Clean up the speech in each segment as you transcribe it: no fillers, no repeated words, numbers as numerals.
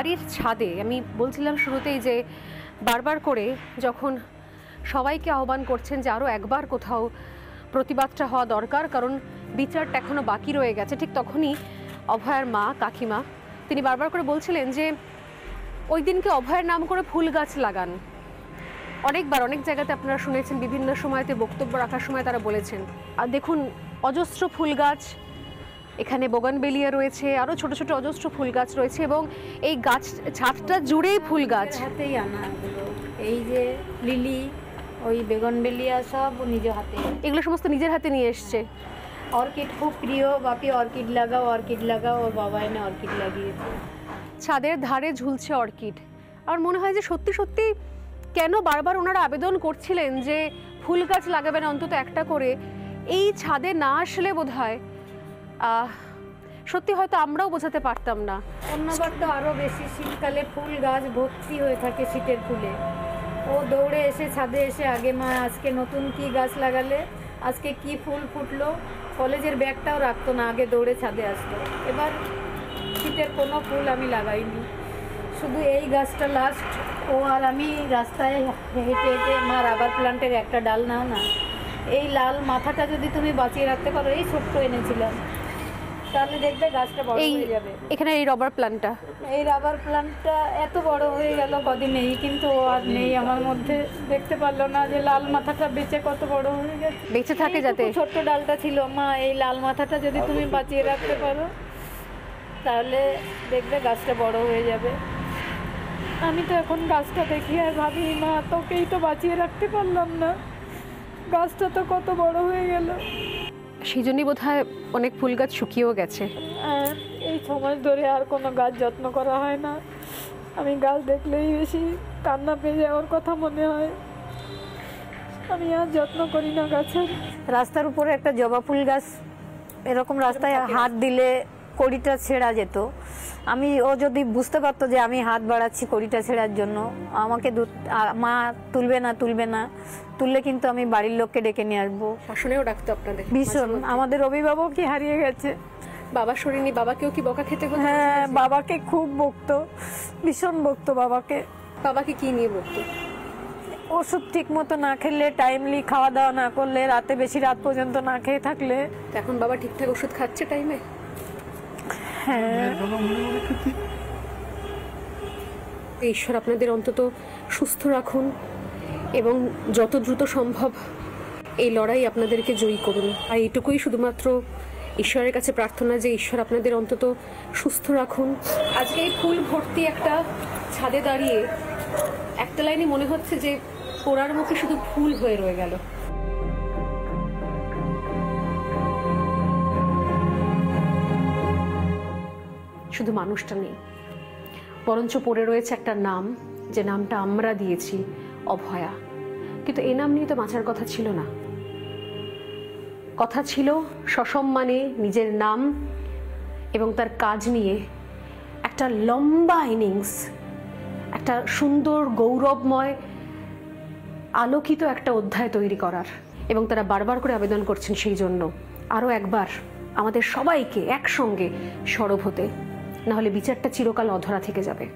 বাড়ির ছাদে আমি বলছিলাম শুরুতেই যে বারবার করে যখন সবাইকে আহ্বান করছেন যে আরও একবার কোথাও প্রতিবাদটা হওয়া দরকার, কারণ বিচারটা এখনও বাকি রয়ে গেছে, ঠিক তখনই অভয়ার মা কাকিমা তিনি বারবার করে বলছিলেন যে ওই দিনকে অভয়ের নাম করে ফুল গাছ লাগান। অনেকবার অনেক জায়গাতে আপনারা শুনেছেন, বিভিন্ন সময়তে বক্তব্য রাখার সময় তারা বলেছেন। আর দেখুন অজস্র ফুল গাছ, এখানে বোগানবেলিয়া রয়েছে, আরও ছোট ছোট অজস্র ফুল গাছ রয়েছে এবং এই গাছ ছাদটা জুড়েই ফুল গাছ। হাতেই আনা এই যে লিলি, ওই বেগনবেলিয়া সব নিজ হাতে, এগুলো সমস্ত নিজের হাতে নিয়ে এসছে। অর্কিড খুব প্রিয়, বাপি অর্কিড লাগাও অর্কিড লাগাও, ওর বাবা এনে অর্কিড লাগিয়েছে। ছাদের ধারে ঝুলছে অর্কিড। আর মনে হয় যে সত্যি সত্যি কেন বারবার ওনারা আবেদন করছিলেন যে ফুল গাছ লাগাবেন অন্তত একটা করে, এই ছাদে না আসলে বোধহয় সত্যি হয়তো আমরাও বোঝাতে পারতাম না। অন্যবার তো আরও বেশি, শীতকালে ফুল গাছ ভর্তি হয়ে থাকে শীতের ফুলে। ও দৌড়ে এসে ছাদে এসে আগে মা আজকে নতুন কি গাছ লাগালে, আজকে কি ফুল ফুটলো, কলেজের ব্যাগটাও রাখতো না, আগে দৌড়ে ছাদে আসতো। এবার শীতের কোনো ফুল আমি লাগাইনি, শুধু এই গাছটা লাস্ট। ও আর আমি রাস্তায় হেঁটে হেঁটে, মা রাবার প্লান্টের একটা ডাল নাও না, এই লাল মাথাটা যদি তুমি বাঁচিয়ে রাখতে পারো, এই ছোট্ট এনেছিলাম, তাহলে দেখবে গাছটা বড় হয়ে যাবে। এখানে এই রাবার প্ল্যান্টটা, এই রাবার প্ল্যান্টটা এত বড় হয়ে গেল কদিনেই, কিন্তু ও আর নেই আমার মধ্যে। দেখতে পারলো না যে লাল মাথাটা বেঁচে কত বড় হয়ে গেছে, বেঁচে থাকে যাতে। ছোট্ট ডালটা ছিল, মা এই লাল মাথাটা যদি তুমি বাঁচিয়ে রাখতে পারো তাহলে দেখবে গাছটা বড় হয়ে যাবে। আমি তো এখন গাছটা দেখি আর ভাবি, মা তোকেই তো বাঁচিয়ে রাখতে পারলাম না, গাছটা তো কত বড় হয়ে গেল। সেই জন্যই বোধহয় অনেক ফুল গাছ শুকিয়েও গেছে। আর এই 6 মাস ধরে আর কোনো গাছ যত্ন করা হয় না। আমি গাছ দেখলেই বেশি কান্না পেয়ে যাওয়ার কথা মনে হয়, আমি আর যত্ন করি না গাছের। রাস্তার উপরে একটা জবা ফুল গাছ, এরকম রাস্তায় হাত দিলে কড়িটা ছেঁড়া যেত। ও যদি বুঝতে পারতো যে আমি হাত বাড়াচ্ছি কড়িটা ছেঁড়ার জন্য, আমাকে মা তুলবে না তুললে কিন্তু আমি বাড়ির লোককে ডেকে নিয়ে আসবো। শাসনেও ডাকতো আপনাদের ভীষণ। আমাদের অভিভাবক কি হারিয়ে গেছে, বাবা শরীরনি, বাবাকেও কি বকা খেতে হতো? হ্যাঁ, বাবাকে খুব বকতো, ভীষণ বকতো বাবাকে। বাবাকে কি নিয়ে বকতো? ওষুধ ঠিক মতো না খেলে, টাইমলি খাওয়া দাওয়া না করলে, রাতে বেশি রাত পর্যন্ত না খেয়ে থাকলে। এখন বাবা ঠিকঠাক ওষুধ খাচ্ছে টাইমে? হ্যাঁ। ঈশ্বর আপনাদের অন্তত সুস্থ রাখুন এবং যত দ্রুত সম্ভব এই লড়াই আপনাদেরকে জয়ী করুন। আর এইটুকুই শুধুমাত্র ঈশ্বরের কাছে প্রার্থনা যে ঈশ্বর আপনাদের অন্তত সুস্থ রাখুন। আজকে এই ফুল ভর্তি একটা ছাদে দাঁড়িয়ে একটা লাইনে মনে হচ্ছে যে পোড়ার মুখে শুধু ফুল হয়ে রয়ে গেল। শুধু মানুষটা নেই, বরঞ্চ পড়ে রয়েছে একটা নাম, যে নামটা আমরা দিয়েছি অভয়া। কিন্তু এই নাম নিয়ে তো বাঁচার কথা ছিল না, কথা ছিল সসম্মানে নিজের নাম এবং তার কাজ নিয়ে একটা লম্বা ইনিংস, একটা সুন্দর গৌরবময় আলোকিত একটা অধ্যায় তৈরি করার। এবং তারা বারবার করে আবেদন করছেন সেই জন্য আরও একবার আমাদের সবাইকে একসঙ্গে সরব হতে, নাহলে বিচারটা চিরকাল অধরা থেকে যাবে।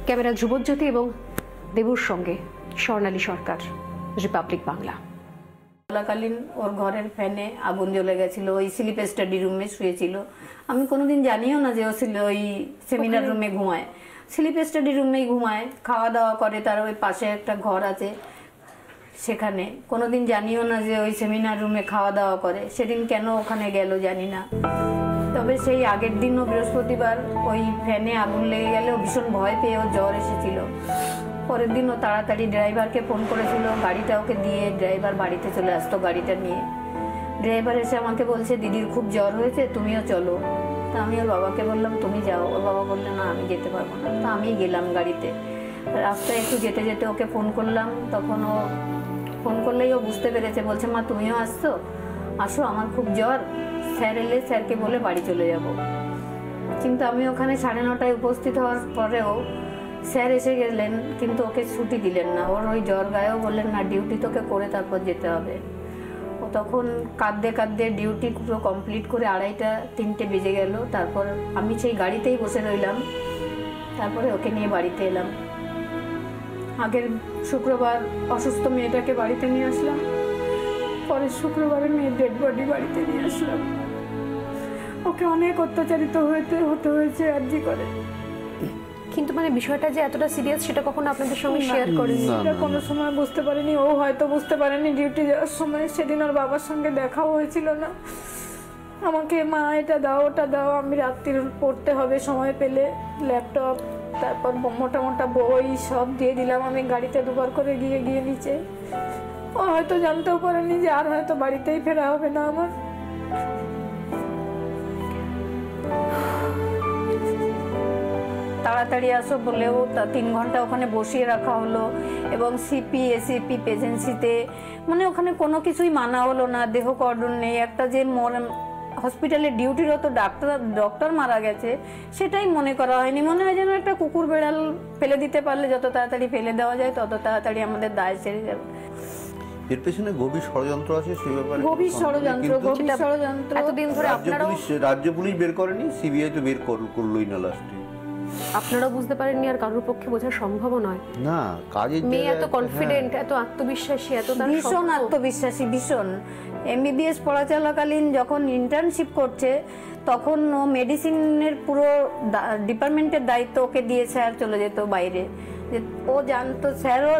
ক্যামেরা ধ্রুবজ্যোতি এবং দেবুর সঙ্গে স্বর্ণালী সরকার, রিপাবলিক বাংলা। চলাকালীন ওর ঘরের ফ্যানে আগুন জ্বলে গেছিল, ওই স্লিপ স্টাডি রুমে শুয়েছিল। আমি কোনোদিন জানিও না যে ও ওই সেমিনার রুমে ঘুমায়, স্লিপ স্টাডি রুমেই ঘুমায়, খাওয়া দাওয়া করে। তার ওই পাশে একটা ঘর আছে, সেখানে কোনোদিন জানিও না যে ওই সেমিনার রুমে খাওয়া দাওয়া করে। সেদিন কেন ওখানে গেল জানি না। তবে সেই আগের দিনও বৃহস্পতিবার ওই ফ্যানে আগুন লেগে গেলে ভীষণ ভয় পেয়ে ওর জ্বর এসেছিল। পরের দিনও তাড়াতাড়ি ড্রাইভারকে ফোন করেছিল, গাড়িটা ওকে দিয়ে ড্রাইভার বাড়িতে চলে আসতো গাড়িটা নিয়ে। ড্রাইভার এসে আমাকে বলছে দিদির খুব জ্বর হয়েছে, তুমিও চলো। তা আমি ওর বাবাকে বললাম তুমি যাও। ওর বাবা বললে না আমি যেতে পারবো না। তা আমি গেলাম গাড়িতে। রাস্তায় একটু যেতে যেতে ওকে ফোন করলাম, তখন ও ফোন করলেই ও বুঝতে পেরেছে। বলছে মা তুমিও আসছো, আসো, আমার খুব জ্বর, স্যার এলে স্যারকে বলে বাড়ি চলে যাব। কিন্তু আমি ওখানে 9:30টায় উপস্থিত হওয়ার পরেও স্যার এসে গেলেন, কিন্তু ওকে ছুটি দিলেন না। ওর ওই জ্বর গায়েও বললেন না, ডিউটি তোকে করে তারপর যেতে হবে। ও তখন কাঁদতে কাঁদতে ডিউটি পুরো কমপ্লিট করে 2:30-3টে বেজে গেল। তারপর আমি সেই গাড়িতেই বসে রইলাম, তারপরে ওকে নিয়ে বাড়িতে এলাম। আগের শুক্রবার অসুস্থ মেয়েটাকে বাড়িতে নিয়ে আসলাম, পরের শুক্রবারে মেয়ের ডেড বডি বাড়িতে নিয়ে আসলাম। ওকে অনেক অত্যাচারিত হতে হয়েছে আরজি করে। কিন্তু মানে বিষয়টা যে এতটা সিরিয়াস সেটা কখনো আপনাদের সঙ্গে শেয়ার করেনি? সেটা কোনো সময় বুঝতে পারিনি, ও হয়তো বুঝতে পারেনি ডিউটি যাওয়ার সময়। সেদিন ওর বাবার সঙ্গে দেখাও হয়েছিল না। আমাকে মা এটা দাও ওটা দাও, আমি রাত্রির পড়তে হবে সময় পেলে, ল্যাপটপ তারপর মোটা মোটা বই সব দিয়ে দিলাম আমি গাড়িতে দুবার করে গিয়ে নিচে। ও হয়তো জানতেও পারেনি যে আর হয়তো বাড়িতেই ফেরা হবে না আমার। তাড়াতাড়ি আসো বলেও 3 ঘন্টা ওখানে বসিয়ে রাখা হলো, এবং সিপি এসিপি প্রেজেন্সিতে মানে ওখানে কোনো কিছুই মানা হলো না। দেহ কর্ডন নেই, একটা যে হসপিটালে ডিউটিরত ডক্টর মারা গেছে সেটাই মনে করা হয়নি। মনে হয় যেন একটা কুকুর বেড়াল ফেলে দিতে পারলে যত তাড়াতাড়ি ফেলে দেওয়া যায় তত তাড়াতাড়ি আমাদের দায় সেরে যাবে। এর পেছনে গভীর ষড়যন্ত্র আছে, সেই ব্যাপারে গভীর ষড়যন্ত্র। এতদিন ধরে রাজ্য পুলিশ বের করেনি, সিবিআই তো বের করলোই না লাস্টে। আপনারা বুঝতে পারেননি আর কারোর পক্ষে বোঝা সম্ভব নয় না। কাজের মেয়ে এত কনফিডেন্ট, এত আত্মবিশ্বাসী, এত তার ভীষণ আত্মবিশ্বাসী, ভীষণ। এমবিবিএস পড়া চলাকালীন যখন ইন্টার্নশিপ করছে তখন ও মেডিসিনের পুরো ডিপার্টমেন্টের দায়িত্ব ওকে দিয়ে স্যার চলে যেত বাইরে। যে ও জানতো,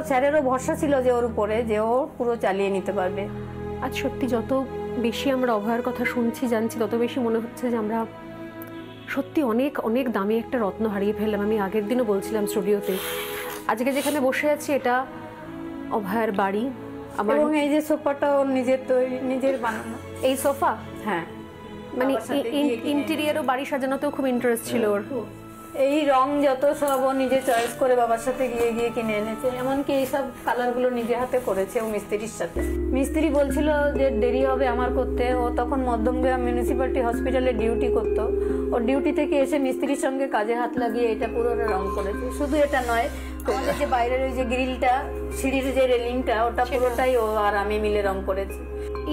স্যারেরও ভরসা ছিল যে ওর উপরে, যে ও পুরো চালিয়ে নিতে পারবে। আজ সত্যি যত বেশি আমরা অভয়ের কথা শুনছি জানছি তত বেশি মনে হচ্ছে যে আমরা সত্যি অনেক অনেক দামি একটা রত্ন হারিয়ে ফেললাম। আমি আগের দিনও বলছিলাম স্টুডিওতে, আজকে যেখানে বসে আছি এটা অভয়ের বাড়ি। এবং এই যে সোফাটা ওর নিজের তৈরি, নিজের বানানো এই সোফা, হ্যাঁ, মানে ইন্টেরিয়রও বাড়ি সাজানোতেও খুব ইন্টারেস্ট ছিল ওর। এই রং যত সব ও নিজে চয়েস করে বাবার সাথে গিয়ে কিনে এনেছে। এমনকি এইসব কালারগুলো নিজে হাতে করেছে ও মিস্ত্রির সাথে। মিস্ত্রি বলছিল যে দেরি হবে আমার করতে, ও তখন মধ্যমগ্রাম মিউনিসিপ্যালিটি হসপিটালে ডিউটি করতো। ওর ডিউটি থেকে এসে মিস্ত্রির সঙ্গে কাজে হাত লাগিয়ে এটা পুরো রং করেছে। শুধু এটা নয়, আমাদের যে বাইরের ওই যে গ্রিলটা, সিঁড়ির যে রেলিংটা, ওটা পুরোটাই ও আর আমি মিলে রং করেছি।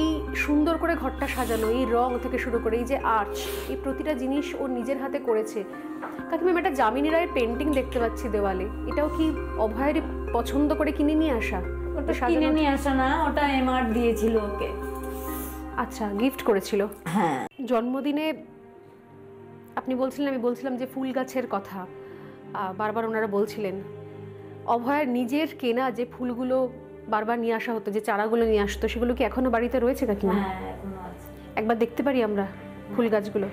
এই সুন্দর করে ঘরটা সাজানো, এই রং থেকে শুরু করে এই যে আর্চ, এই প্রতিটা জিনিস ও নিজের হাতে করেছে। কাকিমা একটা যামিনী রায়ের পেন্টিং দেখতে পাচ্ছি দেওয়ালে, এটাও কি অভয়েরই পছন্দ করে কিনে নিয়ে আসা? ওটা কিনে নিয়ে আসা না, ওটা এমআর দিয়েছিল ওকে। আচ্ছা, গিফট করেছিল। হ্যাঁ, জন্মদিনে আপনি বলছিলেন, আমি বলছিলাম যে ফুল গাছের কথা বারবার ওনারা বলছিলেন। অভয়ের নিজের কেনা যে ফুলগুলো বারবার নিয়ে আসা হতো, যে চারাগুলো নিয়ে আসতো, সেগুলো কি এখনো বাড়িতে রয়েছে কাকিমা? হ্যাঁ, এখনো আছে। একবার দেখতে পারি আমরা ফুল গাছগুলো?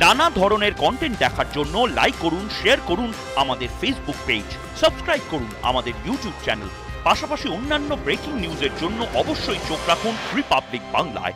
নানা ধরনের কন্টেন্ট দেখার জন্য লাইক করুন, শেয়ার করুন আমাদের ফেসবুক পেজ, সাবস্ক্রাইব করুন আমাদের ইউটিউব চ্যানেল। পাশাপাশি অন্যান্য ব্রেকিং নিউজের জন্য অবশ্যই চোখ রাখুন রিপাবলিক বাংলায়।